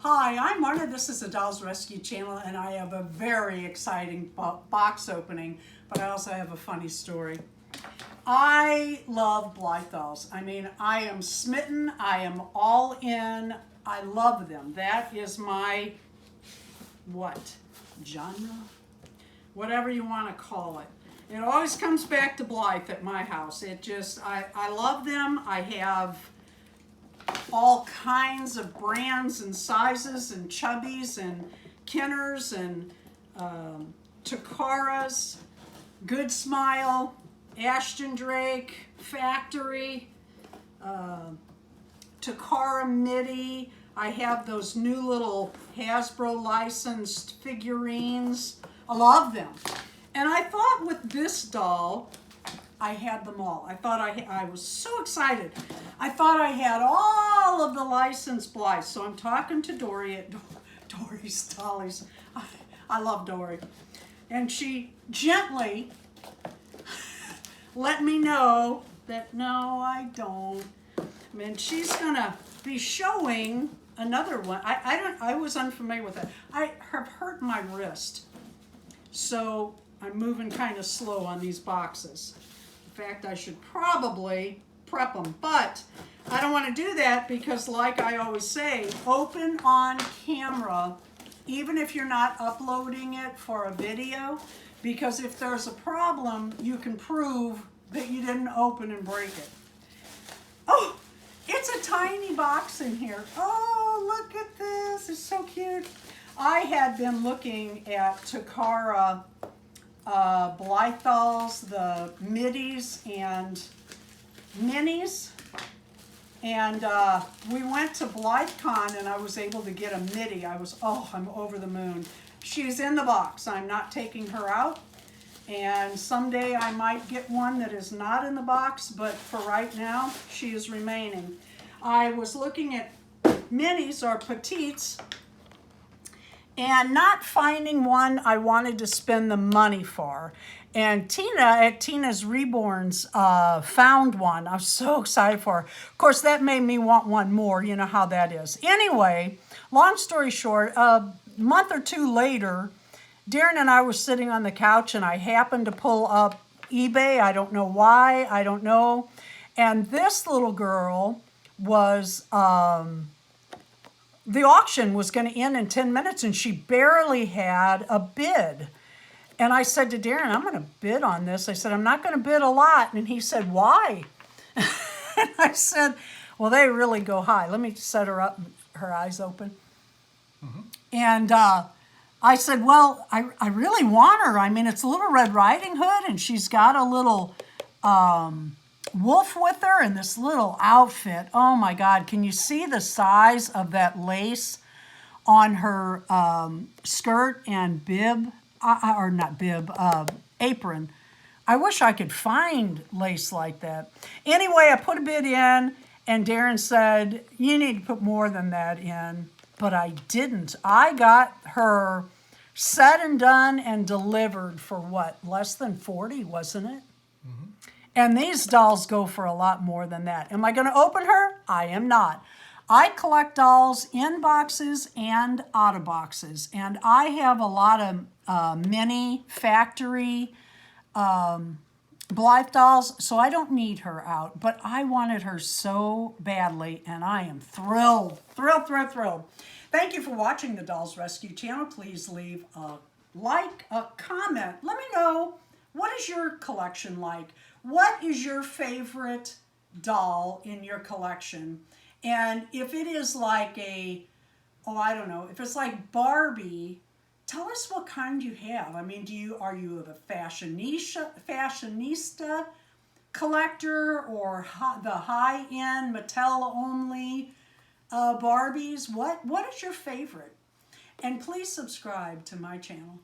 Hi, I'm Marta. This is the Dolls Rescue Channel, and I have a very exciting box opening, but I also have a funny story. I love Blythe dolls. I mean, I am smitten. I am all in. I love them. That is my, genre? Whatever you want to call it. It always comes back to Blythe at my house. I love them. I have all kinds of brands and sizes and chubbies and Kinners and Takaras, Good Smile, Ashton Drake, Factory, Takara Midi. I have those new little Hasbro licensed figurines. I love them. And I thought with this doll, I had them all. I was so excited. I thought I had all of the licensed Blythe. So I'm talking to Dory at Dory's Dollies. I love Dory. And she gently let me know that no, I don't. I mean, she's gonna be showing another one. I was unfamiliar with it. I have hurt my wrist. So I'm moving kind of slow on these boxes. In fact, I should probably prep them, but I don't want to do that because, like I always say, open on camera, even if you're not uploading it for a video, because if there's a problem, you can prove that you didn't open and break it. Oh, it's a tiny box in here. Oh, look at this. It's so cute. I had been looking at Takara Blythe dolls, the middies and minis, and we went to BlytheCon and I was able to get a midi. I'm over the moon. She's in the box. I'm not taking her out, and someday I might get one that is not in the box, but for right now she is remaining. I was looking at minis or petites and not finding one I wanted to spend the money for. And Tina at Tina's Reborns found one. I was so excited for her. Of course, that made me want one more. You know how that is. Anyway, long story short, a month or two later, Darren and I were sitting on the couch and I happened to pull up eBay. I don't know why. I don't know. And this little girl was... the auction was going to end in 10 minutes and she barely had a bid. And I said to Darren, I'm going to bid on this. I said, I'm not going to bid a lot. And he said, why? And I said, well, they really go high. Let me set her up, her eyes open. Mm-hmm. And I said, well, I really want her. I mean, it's a Little Red Riding Hood and she's got a little... wolf with her in this little outfit. Oh my God, can you see the size of that lace on her skirt and bib, or not bib, apron? I wish I could find lace like that. Anyway, I put a bid in and Darren said, you need to put more than that in, but I didn't. I got her said and done and delivered for what, less than 40, wasn't it? And these dolls go for a lot more than that. Am I going to open her? I am not. I collect dolls in boxes and out of boxes. And I have a lot of mini factory Blythe dolls, so I don't need her out. But I wanted her so badly, and I am thrilled. Thrilled. Thank you for watching the Dolls Rescue Channel. Please leave a like, a comment. Let me know, what is your collection like? What is your favorite doll in your collection? And if it is like I don't know, if it's like Barbie, tell us what kind you have. I mean, are you a fashionista collector, or the high-end Mattel only Barbies? What is your favorite? And please subscribe to my channel.